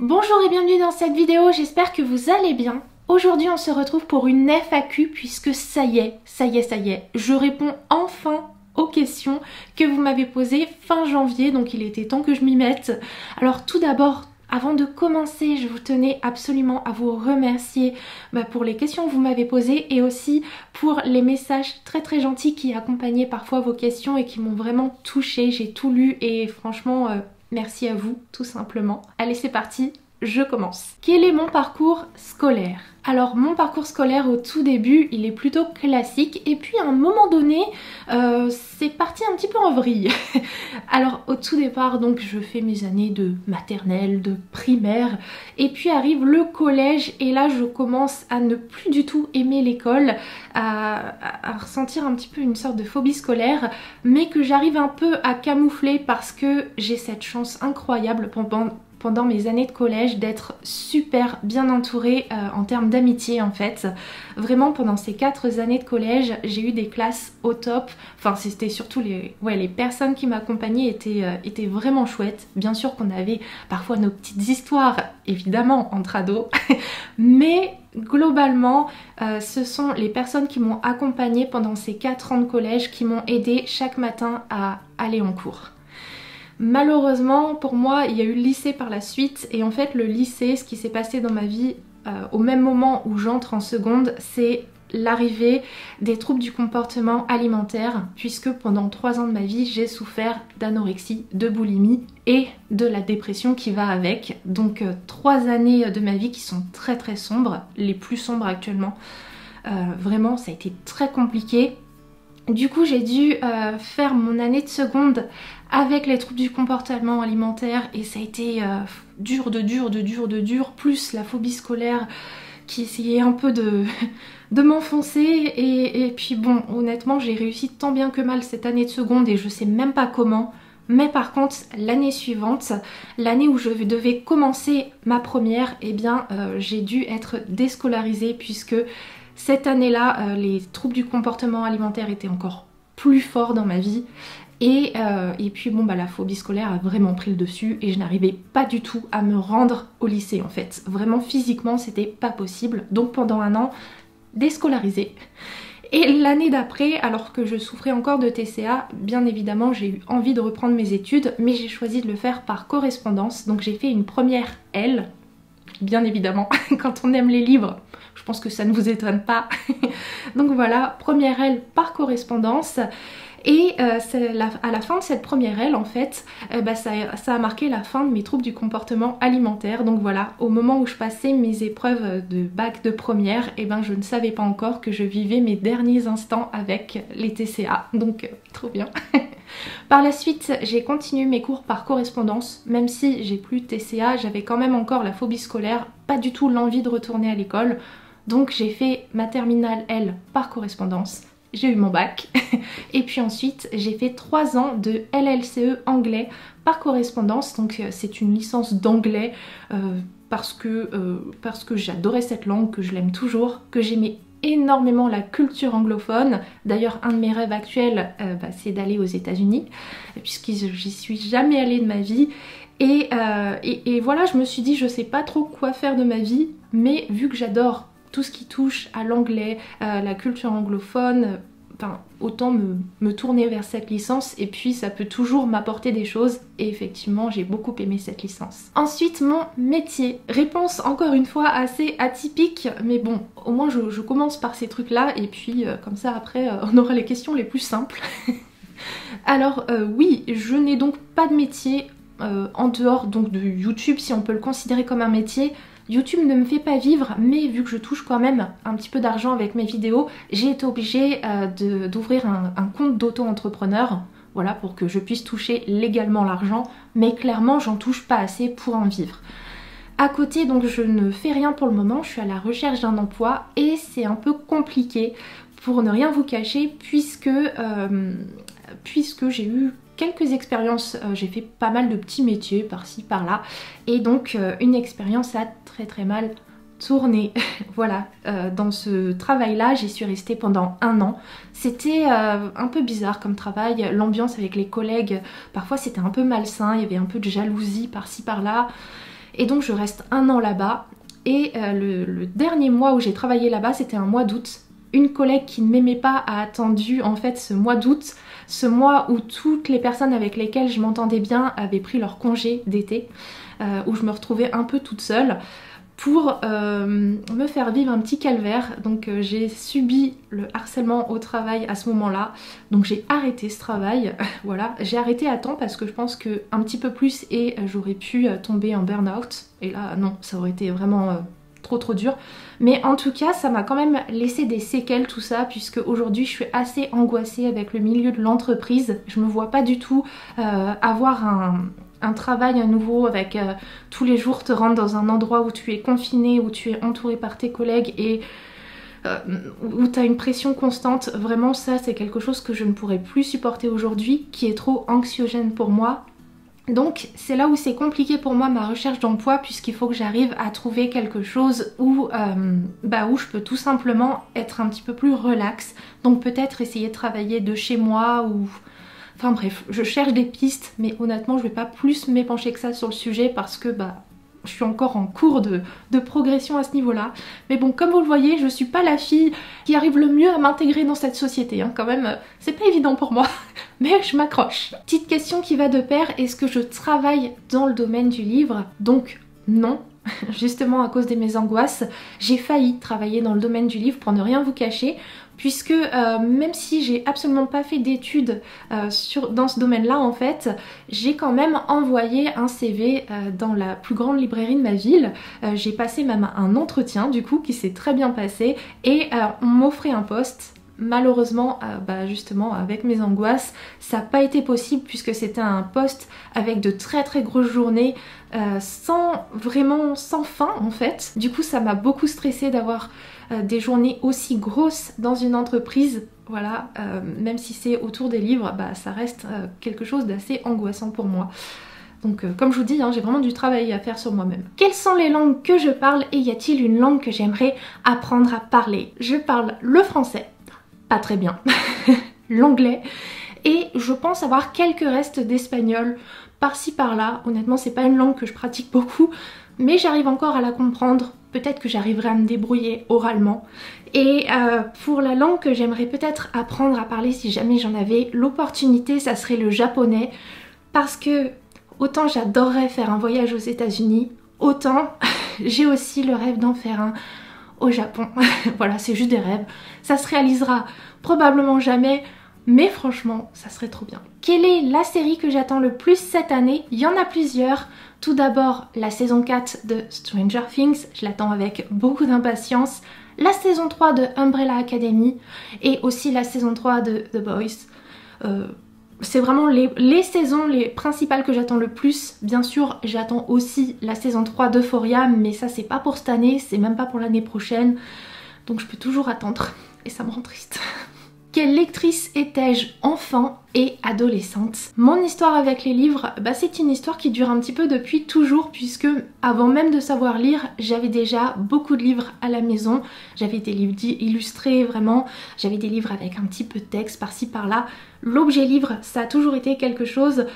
Bonjour et bienvenue dans cette vidéo, j'espère que vous allez bien. Aujourd'hui on se retrouve pour une FAQ puisque ça y est, je réponds enfin aux questions que vous m'avez posées fin janvier, donc il était temps que je m'y mette. Alors tout d'abord, avant de commencer, je vous tenais absolument à vous remercier pour les questions que vous m'avez posées et aussi pour les messages très gentils qui accompagnaient parfois vos questions et qui m'ont vraiment touchée. J'ai tout lu et franchement, merci à vous tout simplement. Allez, c'est parti, je commence. Quel est mon parcours scolaire? Alors mon parcours scolaire au tout début il est plutôt classique et puis à un moment donné c'est parti un petit peu en vrille. Alors au tout départ donc je fais mes années de maternelle, de primaire et puis arrive le collège et là je commence à ne plus du tout aimer l'école, à ressentir un petit peu une sorte de phobie scolaire mais que j'arrive un peu à camoufler parce que j'ai cette chance incroyable pendant mes années de collège d'être super bien entourée en termes d'amitié en fait. Vraiment pendant ces 4 années de collège j'ai eu des classes au top, enfin c'était surtout les personnes qui m'accompagnaient étaient vraiment chouettes. Bien sûr qu'on avait parfois nos petites histoires évidemment entre ados mais globalement ce sont les personnes qui m'ont accompagnée pendant ces 4 ans de collège qui m'ont aidée chaque matin à aller en cours. Malheureusement pour moi il y a eu le lycée par la suite et en fait le lycée, ce qui s'est passé dans ma vie au même moment où j'entre en seconde, c'est l'arrivée des troubles du comportement alimentaire puisque pendant 3 ans de ma vie j'ai souffert d'anorexie, de boulimie et de la dépression qui va avec. Donc 3 années de ma vie qui sont très sombres, les plus sombres actuellement. Vraiment ça a été très compliqué. Du coup j'ai dû faire mon année de seconde avec les troubles du comportement alimentaire et ça a été dur, plus la phobie scolaire qui essayait un peu de m'enfoncer et puis bon honnêtement j'ai réussi tant bien que mal cette année de seconde et je sais même pas comment. Mais par contre l'année suivante, l'année où je devais commencer ma première, eh bien j'ai dû être déscolarisée puisque cette année-là, les troubles du comportement alimentaire étaient encore plus forts dans ma vie. Et puis bon la phobie scolaire a vraiment pris le dessus et je n'arrivais pas du tout à me rendre au lycée en fait. Vraiment physiquement c'était pas possible. Donc pendant 1 an, déscolarisée. Et l'année d'après, alors que je souffrais encore de TCA, bien évidemment j'ai eu envie de reprendre mes études, mais j'ai choisi de le faire par correspondance. Donc j'ai fait une première L, bien évidemment, quand on aime les livres. Je pense que ça ne vous étonne pas. Donc voilà, première L par correspondance. Et à la fin de cette première L en fait, ça a marqué la fin de mes troubles du comportement alimentaire. Donc voilà, au moment où je passais mes épreuves de bac de première, je ne savais pas encore que je vivais mes derniers instants avec les TCA. Donc trop bien. Par la suite, j'ai continué mes cours par correspondance. Même si j'ai plus de TCA, j'avais quand même encore la phobie scolaire, pas du tout l'envie de retourner à l'école. Donc j'ai fait ma terminale L par correspondance. J'ai eu mon bac et puis ensuite j'ai fait 3 ans de LLCE anglais par correspondance. Donc c'est une licence d'anglais parce que j'adorais cette langue, que je l'aime toujours, que j'aimais énormément la culture anglophone. D'ailleurs un de mes rêves actuels c'est d'aller aux États-Unis puisque j'y suis jamais allée de ma vie. Et voilà, je me suis dit je sais pas trop quoi faire de ma vie, mais vu que j'adore tout ce qui touche à l'anglais, la culture anglophone, autant me tourner vers cette licence et puis ça peut toujours m'apporter des choses et effectivement j'ai beaucoup aimé cette licence. Ensuite mon métier, réponse encore une fois assez atypique mais bon au moins je commence par ces trucs là et puis comme ça après on aura les questions les plus simples. Alors oui, je n'ai donc pas de métier en dehors donc de YouTube si on peut le considérer comme un métier. YouTube ne me fait pas vivre, mais vu que je touche quand même un petit peu d'argent avec mes vidéos, j'ai été obligée d'ouvrir un compte d'auto-entrepreneur, voilà, pour que je puisse toucher légalement l'argent, mais clairement j'en touche pas assez pour en vivre. À côté donc je ne fais rien pour le moment, je suis à la recherche d'un emploi et c'est un peu compliqué pour ne rien vous cacher puisque j'ai eu quelques expériences, j'ai fait pas mal de petits métiers par-ci par-là et donc une expérience a très mal tourné. Voilà, dans ce travail-là, j'y suis restée pendant 1 an. C'était un peu bizarre comme travail, l'ambiance avec les collègues, parfois c'était un peu malsain, il y avait un peu de jalousie par-ci par-là. et donc je reste 1 an là-bas. Et le dernier mois où j'ai travaillé là-bas, c'était un mois d'août. Une collègue qui ne m'aimait pas a attendu en fait ce mois d'août, ce mois où toutes les personnes avec lesquelles je m'entendais bien avaient pris leur congé d'été, où je me retrouvais un peu toute seule, pour me faire vivre un petit calvaire. Donc j'ai subi le harcèlement au travail à ce moment-là, donc j'ai arrêté ce travail. Voilà, j'ai arrêté à temps parce que je pense que un petit peu plus et j'aurais pu tomber en burn-out, et là non, ça aurait été vraiment trop dur. Mais en tout cas ça m'a quand même laissé des séquelles tout ça, puisque aujourd'hui je suis assez angoissée avec le milieu de l'entreprise. Je me vois pas du tout avoir un travail à nouveau avec tous les jours te rendre dans un endroit où tu es confiné, où tu es entouré par tes collègues et où tu as une pression constante. Vraiment ça c'est quelque chose que je ne pourrais plus supporter aujourd'hui, qui est trop anxiogène pour moi. Donc c'est là où c'est compliqué pour moi ma recherche d'emploi, puisqu'il faut que j'arrive à trouver quelque chose où je peux tout simplement être un petit peu plus relax. Donc peut-être essayer de travailler de chez moi ou... Enfin bref, je cherche des pistes, mais honnêtement je vais pas plus m'épancher que ça sur le sujet parce que je suis encore en cours de progression à ce niveau-là. Mais bon, comme vous le voyez, je suis pas la fille qui arrive le mieux à m'intégrer dans cette société, hein. Quand même, c'est pas évident pour moi, mais je m'accroche. Petite question qui va de pair, est-ce que je travaille dans le domaine du livre? Donc non. Justement à cause de mes angoisses, j'ai failli travailler dans le domaine du livre, pour ne rien vous cacher, puisque même si j'ai absolument pas fait d'études dans ce domaine-là en fait, j'ai quand même envoyé un CV dans la plus grande librairie de ma ville. J'ai passé même un entretien du coup qui s'est très bien passé, et on m'offrait un poste. Malheureusement, justement avec mes angoisses, ça n'a pas été possible puisque c'était un poste avec de très grosses journées sans fin en fait. Du coup ça m'a beaucoup stressée d'avoir des journées aussi grosses dans une entreprise. Voilà, même si c'est autour des livres, ça reste quelque chose d'assez angoissant pour moi. Donc comme je vous dis, hein, j'ai vraiment du travail à faire sur moi-même. Quelles sont les langues que je parle, et y a-t-il une langue que j'aimerais apprendre à parler? Je parle le français, pas très bien, l'anglais, et je pense avoir quelques restes d'espagnol par-ci par-là. Honnêtement c'est pas une langue que je pratique beaucoup, mais j'arrive encore à la comprendre. Peut-être que j'arriverai à me débrouiller oralement. Et pour la langue que j'aimerais peut-être apprendre à parler si jamais j'en avais l'opportunité, ça serait le japonais, parce que autant j'adorerais faire un voyage aux États-Unis, autant j'ai aussi le rêve d'en faire un au Japon. Voilà, c'est juste des rêves. Ça se réalisera probablement jamais, mais franchement, ça serait trop bien. Quelle est la série que j'attends le plus cette année? Il y en a plusieurs. Tout d'abord, la saison 4 de Stranger Things, je l'attends avec beaucoup d'impatience. La saison 3 de Umbrella Academy et aussi la saison 3 de The Boys. C'est vraiment les saisons les principales que j'attends le plus. Bien sûr, j'attends aussi la saison 3 d'Euphoria, mais ça c'est pas pour cette année, c'est même pas pour l'année prochaine. Donc je peux toujours attendre et ça me rend triste. Quelle lectrice étais-je enfant et adolescente? Mon histoire avec les livres, c'est une histoire qui dure un petit peu depuis toujours, puisque avant même de savoir lire, j'avais déjà beaucoup de livres à la maison. J'avais des livres illustrés vraiment, j'avais des livres avec un petit peu de texte par-ci par-là. L'objet livre, ça a toujours été quelque chose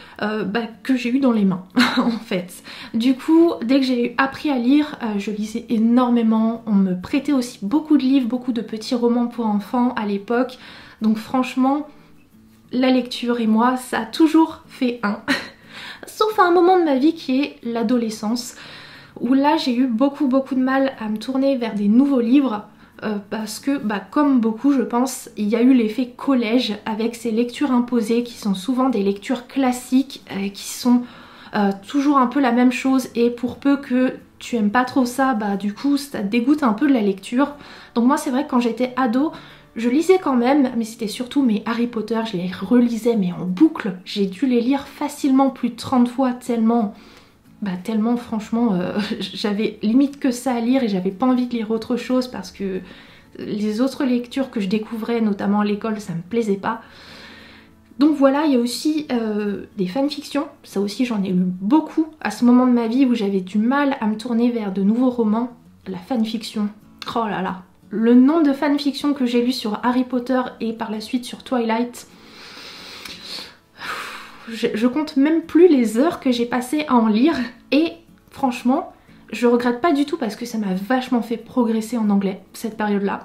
que j'ai eu dans les mains en fait. Du coup, dès que j'ai appris à lire, je lisais énormément. On me prêtait aussi beaucoup de livres, beaucoup de petits romans pour enfants à l'époque. Donc franchement, la lecture et moi, ça a toujours fait un. Sauf à un moment de ma vie qui est l'adolescence, où là j'ai eu beaucoup de mal à me tourner vers des nouveaux livres. Parce que, comme beaucoup je pense, il y a eu l'effet collège avec ces lectures imposées qui sont souvent des lectures classiques, qui sont toujours un peu la même chose, et pour peu que tu aimes pas trop ça, du coup ça te dégoûte un peu de la lecture. Donc moi c'est vrai que quand j'étais ado, je lisais quand même, mais c'était surtout mes Harry Potter, je les relisais mais en boucle. J'ai dû les lire facilement plus de 30 fois tellement franchement j'avais limite que ça à lire et j'avais pas envie de lire autre chose parce que les autres lectures que je découvrais notamment à l'école ça me plaisait pas. Donc voilà, il y a aussi des fanfictions, ça aussi j'en ai eu beaucoup à ce moment de ma vie où j'avais du mal à me tourner vers de nouveaux romans. La fanfiction, oh là là, le nombre de fanfictions que j'ai lu sur Harry Potter et par la suite sur Twilight, je compte même plus les heures que j'ai passées à en lire, et franchement, je regrette pas du tout parce que ça m'a vachement fait progresser en anglais, cette période-là.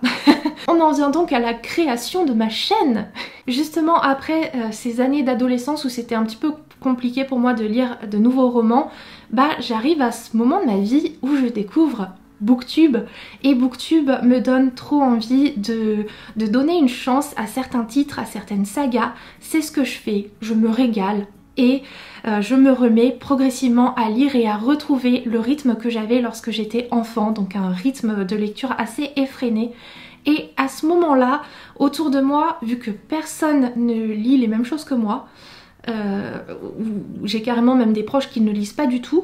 On en vient donc à la création de ma chaîne. Justement après ces années d'adolescence où c'était un petit peu compliqué pour moi de lire de nouveaux romans, bah j'arrive à ce moment de ma vie où je découvre Booktube, et Booktube me donne trop envie de donner une chance à certains titres, à certaines sagas. C'est ce que je fais, je me régale et je me remets progressivement à lire et à retrouver le rythme que j'avais lorsque j'étais enfant, donc un rythme de lecture assez effréné. Et à ce moment-là, autour de moi, vu que personne ne lit les mêmes choses que moi, j'ai carrément même des proches qui ne lisent pas du tout,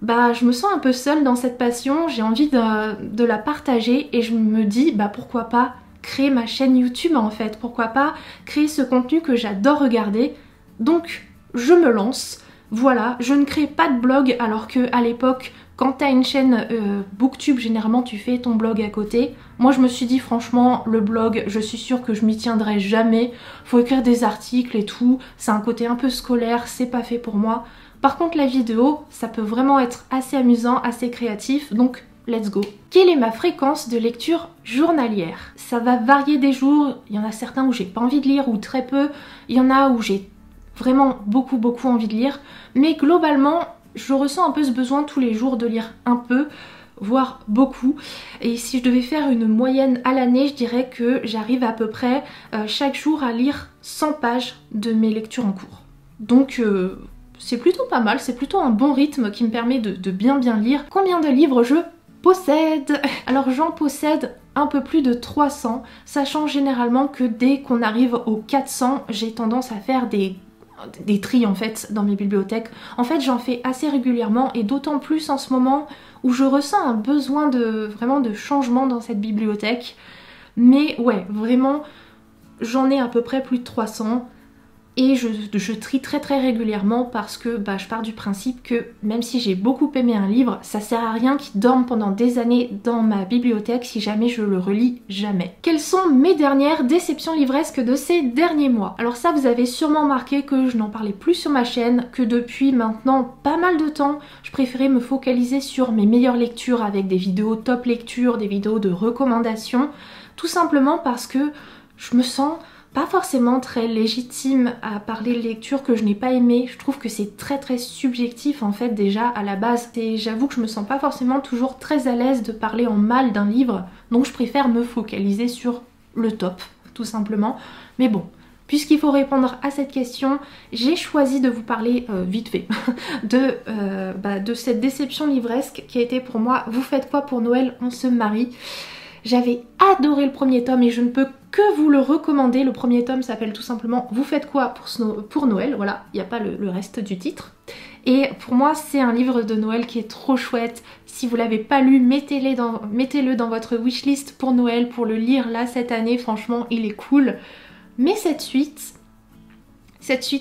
bah je me sens un peu seule dans cette passion, j'ai envie de la partager et je me dis bah pourquoi pas créer ma chaîne YouTube en fait, pourquoi pas créer ce contenu que j'adore regarder. Donc je me lance, voilà, je ne crée pas de blog alors que à l'époque quand t'as une chaîne Booktube généralement tu fais ton blog à côté. Moi je me suis dit franchement le blog je suis sûre que je m'y tiendrai jamais, faut écrire des articles et tout, c'est un côté un peu scolaire, c'est pas fait pour moi. Par contre la vidéo, ça peut vraiment être assez amusant, assez créatif, donc let's go. Quelle est ma fréquence de lecture journalière? Ça va varier des jours, il y en a certains où j'ai pas envie de lire ou très peu, il y en a où j'ai vraiment beaucoup envie de lire, mais globalement je ressens un peu ce besoin tous les jours de lire un peu, voire beaucoup. Et si je devais faire une moyenne à l'année, je dirais que j'arrive à peu près chaque jour à lire 100 pages de mes lectures en cours. Donc c'est plutôt pas mal, c'est plutôt un bon rythme qui me permet de bien lire. Combien de livres je possède? Alors j'en possède un peu plus de 300, sachant généralement que dès qu'on arrive aux 400, j'ai tendance à faire des tris en fait dans mes bibliothèques. En fait j'en fais assez régulièrement et d'autant plus en ce moment où je ressens un besoin vraiment de changement dans cette bibliothèque. Mais ouais, vraiment j'en ai à peu près plus de 300. Et je trie très régulièrement parce que bah, je pars du principe que même si j'ai beaucoup aimé un livre, ça sert à rien qu'il dorme pendant des années dans ma bibliothèque si jamais je le relis jamais. Quelles sont mes dernières déceptions livresques de ces derniers mois? Alors ça vous avez sûrement remarqué que je n'en parlais plus sur ma chaîne, que depuis maintenant pas mal de temps, je préférais me focaliser sur mes meilleures lectures avec des vidéos top lecture, des vidéos de recommandations, tout simplement parce que je me sens pas forcément très légitime à parler de lecture que je n'ai pas aimé. Je trouve que c'est très subjectif en fait déjà à la base. Et j'avoue que je me sens pas forcément toujours très à l'aise de parler en mal d'un livre. Donc je préfère me focaliser sur le top, tout simplement. Mais bon, puisqu'il faut répondre à cette question, j'ai choisi de vous parler vite fait de cette déception livresque qui a été pour moi « Vous faites quoi pour Noël? On se marie ». J'avais adoré le premier tome et je ne peux que vous le recommander. Le premier tome s'appelle tout simplement « Vous faites quoi pour Noël ?» Voilà, il n'y a pas le reste du titre. Et pour moi, c'est un livre de Noël qui est trop chouette. Si vous l'avez pas lu, mettez-le dans votre wishlist pour Noël, pour le lire là cette année. Franchement, il est cool. Mais cette suite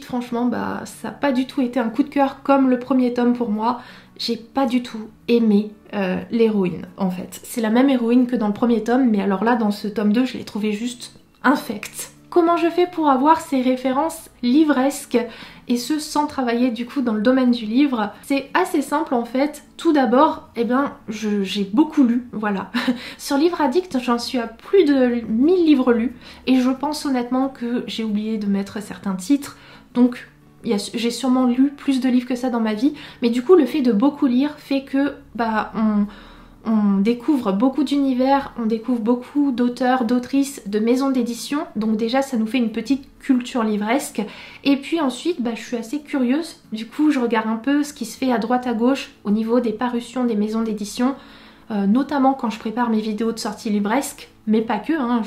franchement, bah, ça n'a pas du tout été un coup de cœur comme le premier tome pour moi. J'ai pas du tout aimé l'héroïne en fait. C'est la même héroïne que dans le premier tome, mais alors là dans ce tome 2 je l'ai trouvée juste infecte. Comment je fais pour avoir ces références livresques et ce sans travailler du coup dans le domaine du livre? C'est assez simple en fait. Tout d'abord, j'ai beaucoup lu, voilà. Sur Livre Addict, j'en suis à plus de 1000 livres lus et je pense honnêtement que j'ai oublié de mettre certains titres, donc j'ai sûrement lu plus de livres que ça dans ma vie, mais du coup le fait de beaucoup lire fait que bah on découvre beaucoup d'univers, on découvre beaucoup d'auteurs, d'autrices, de maisons d'édition, donc déjà ça nous fait une petite culture livresque. Et puis ensuite bah, je suis assez curieuse, du coup je regarde un peu ce qui se fait à droite à gauche au niveau des parutions des maisons d'édition, notamment quand je prépare mes vidéos de sortie livresque, mais pas que, hein,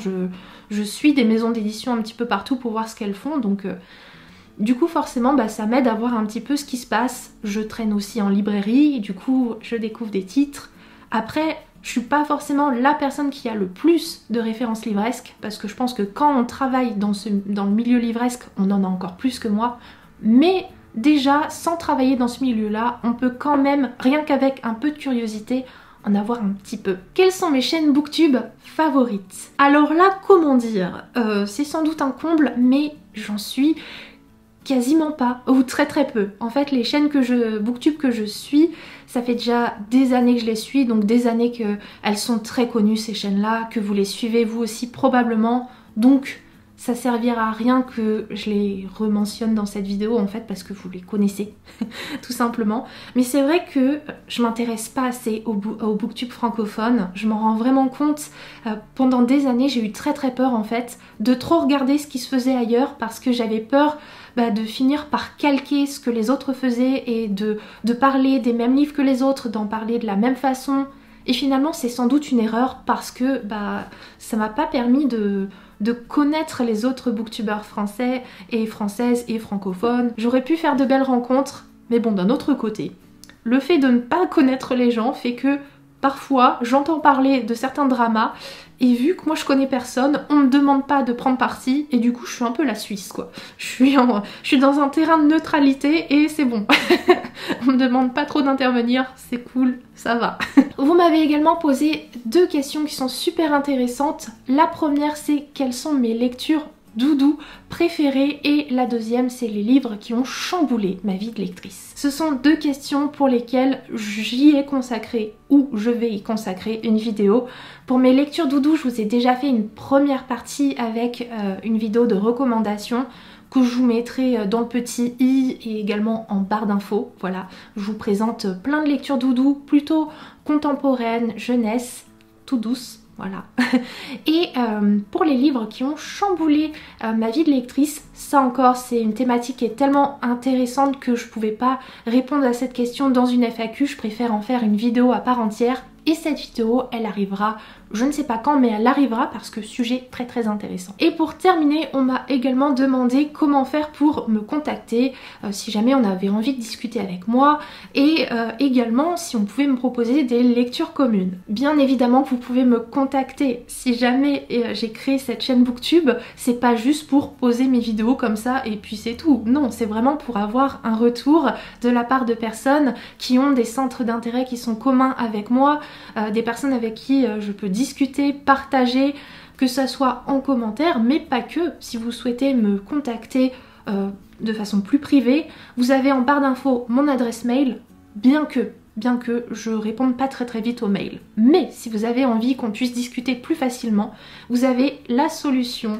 je suis des maisons d'édition un petit peu partout pour voir ce qu'elles font, donc du coup forcément bah, ça m'aide à voir un petit peu ce qui se passe. Je traîne aussi en librairie, et du coup je découvre des titres. Après je suis pas forcément la personne qui a le plus de références livresques, parce que je pense que quand on travaille dans le milieu livresque on en a encore plus que moi, mais déjà sans travailler dans ce milieu là on peut quand même, rien qu'avec un peu de curiosité, en avoir un petit peu. Quelles sont mes chaînes Booktube favorites? Alors là comment dire, c'est sans doute un comble mais j'en suis quasiment pas, ou très peu. En fait, les chaînes booktube que je suis, ça fait déjà des années que je les suis, donc des années qu'elles sont très connues ces chaînes-là, que vous les suivez vous aussi probablement, donc ça servira à rien que je les rementionne dans cette vidéo en fait parce que vous les connaissez tout simplement. Mais c'est vrai que je m'intéresse pas assez au booktube francophone, je m'en rends vraiment compte. Pendant des années j'ai eu très peur en fait de trop regarder ce qui se faisait ailleurs parce que j'avais peur de finir par calquer ce que les autres faisaient et de parler des mêmes livres que les autres, d'en parler de la même façon. Et finalement c'est sans doute une erreur parce que ça m'a pas permis de connaître les autres booktubeurs français et françaises et francophones. J'aurais pu faire de belles rencontres, mais bon, d'un autre côté, le fait de ne pas connaître les gens fait que parfois j'entends parler de certains dramas et vu que moi je connais personne, on me demande pas de prendre parti et du coup je suis un peu la Suisse quoi. Je suis dans un terrain de neutralité et c'est bon. On me demande pas trop d'intervenir, c'est cool, ça va. Vous m'avez également posé 2 questions qui sont super intéressantes. La première c'est quelles sont mes lectures doudou préférées et la deuxième c'est les livres qui ont chamboulé ma vie de lectrice. Ce sont 2 questions pour lesquelles j'y ai consacré ou je vais y consacrer une vidéo. Pour mes lectures doudou, je vous ai déjà fait une première partie avec une vidéo de recommandation que je vous mettrai dans le petit i et également en barre d'infos. Voilà, je vous présente plein de lectures doudou, plutôt contemporaines, jeunesse, tout douce. Voilà. Et pour les livres qui ont chamboulé ma vie de lectrice, ça encore c'est une thématique qui est tellement intéressante que je pouvais pas répondre à cette question dans une FAQ, je préfère en faire une vidéo à part entière. Et cette vidéo, elle arrivera, je ne sais pas quand, mais elle arrivera parce que sujet très intéressant. Et pour terminer, on m'a également demandé comment faire pour me contacter, si jamais on avait envie de discuter avec moi, et également si on pouvait me proposer des lectures communes. Bien évidemment que vous pouvez me contacter si jamais j'ai créé cette chaîne booktube, c'est pas juste pour poser mes vidéos comme ça et puis c'est tout. Non, c'est vraiment pour avoir un retour de la part de personnes qui ont des centres d'intérêt qui sont communs avec moi, des personnes avec qui je peux discuter, partager, que ça soit en commentaire, mais pas que. Si vous souhaitez me contacter de façon plus privée, vous avez en barre d'infos mon adresse mail, bien que je réponde pas très vite aux mails. Mais si vous avez envie qu'on puisse discuter plus facilement, vous avez la solution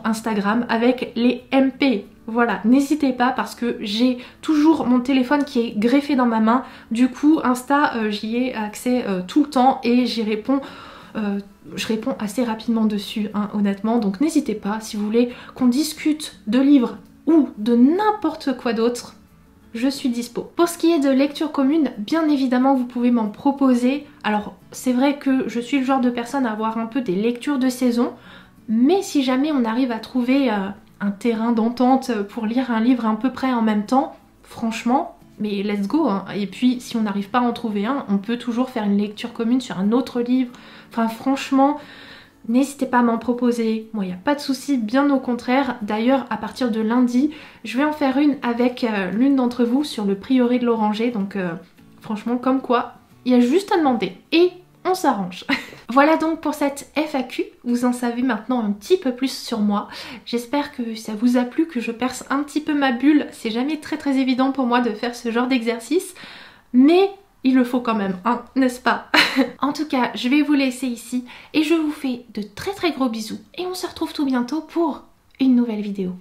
Instagram avec les MP. Voilà, n'hésitez pas parce que j'ai toujours mon téléphone qui est greffé dans ma main. Du coup, Insta, j'y ai accès tout le temps et j'y réponds. Je réponds assez rapidement dessus, hein, honnêtement. Donc n'hésitez pas si vous voulez qu'on discute de livres ou de n'importe quoi d'autre. Je suis dispo. Pour ce qui est de lecture commune, bien évidemment vous pouvez m'en proposer. Alors c'est vrai que je suis le genre de personne à avoir un peu des lectures de saison, mais si jamais on arrive à trouver un terrain d'entente pour lire un livre à peu près en même temps, franchement, mais let's go hein. Et puis si on n'arrive pas à en trouver un, on peut toujours faire une lecture commune sur un autre livre. Enfin franchement, n'hésitez pas à m'en proposer, moi il n'y a pas de souci, bien au contraire. D'ailleurs à partir de lundi, je vais en faire une avec l'une d'entre vous sur le prieuré de l'Oranger, donc franchement comme quoi, il y a juste à demander et on s'arrange. Voilà donc pour cette FAQ, vous en savez maintenant un petit peu plus sur moi. J'espère que ça vous a plu, que je perce un petit peu ma bulle. C'est jamais très évident pour moi de faire ce genre d'exercice, mais il le faut quand même, hein, n'est-ce pas? En tout cas, je vais vous laisser ici et je vous fais de très gros bisous et on se retrouve tout bientôt pour une nouvelle vidéo.